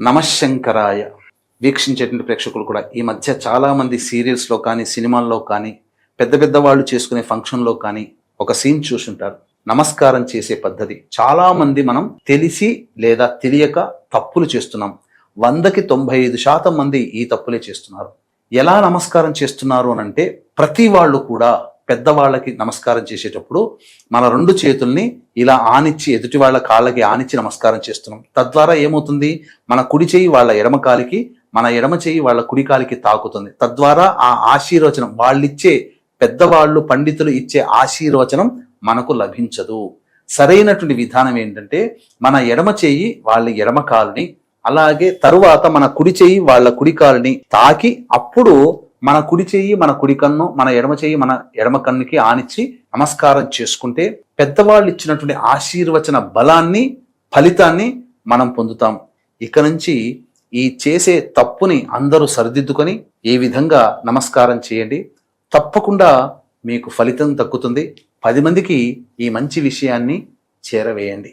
నమశంకరాయ. వీక్షించేటువంటి ప్రేక్షకులు కూడా ఈ మధ్య చాలామంది సీరియల్స్లో కానీ సినిమాల్లో కానీ పెద్ద పెద్ద వాళ్ళు చేసుకునే ఫంక్షన్లో కానీ ఒక సీన్ చూసుంటారు. నమస్కారం చేసే పద్ధతి చాలామంది మనం తెలిసి లేదా తెలియక తప్పులు చేస్తున్నాం. 100కి 95% మంది ఈ తప్పులే చేస్తున్నారు. ఎలా నమస్కారం చేస్తున్నారు అనంటే ప్రతి వాళ్ళు కూడా పెద్దవాళ్ళకి నమస్కారం చేసేటప్పుడు మన 2 చేతుల్ని ఇలా ఆనిచ్చి ఎదుటి వాళ్ళ కాళ్ళకి ఆనిచ్చి నమస్కారం చేస్తున్నాం. తద్వారా ఏమవుతుంది, మన కుడి చేయి వాళ్ళ ఎడమ కాలికి, మన ఎడమ చేయి వాళ్ళ కుడి కాలికి తాకుతుంది. తద్వారా ఆ ఆశీర్వచనం వాళ్ళిచ్చే పెద్దవాళ్ళు పండితులు ఇచ్చే ఆశీర్వచనం మనకు లభించదు. సరైనటువంటి విధానం ఏంటంటే మన ఎడమ చేయి వాళ్ళ ఎడమ కాలుని, అలాగే తరువాత మన కుడి చేయి వాళ్ళ కుడి కాలుని తాకి అప్పుడు మన కుడి చెయ్యి మన కుడి కన్ను, మన ఎడమ చెయ్యి మన ఎడమ కన్నుకి ఆనిచ్చి నమస్కారం చేసుకుంటే పెద్దవాళ్ళు ఇచ్చినటువంటి ఆశీర్వచన బలాన్ని, ఫలితాన్ని మనం పొందుతాం. ఇక నుంచి ఈ చేసే తప్పుని అందరూ సరిదిద్దుకొని ఈ విధంగా నమస్కారం చేయండి. తప్పకుండా మీకు ఫలితం దక్కుతుంది. 10 మందికి ఈ మంచి విషయాన్ని చేరవేయండి.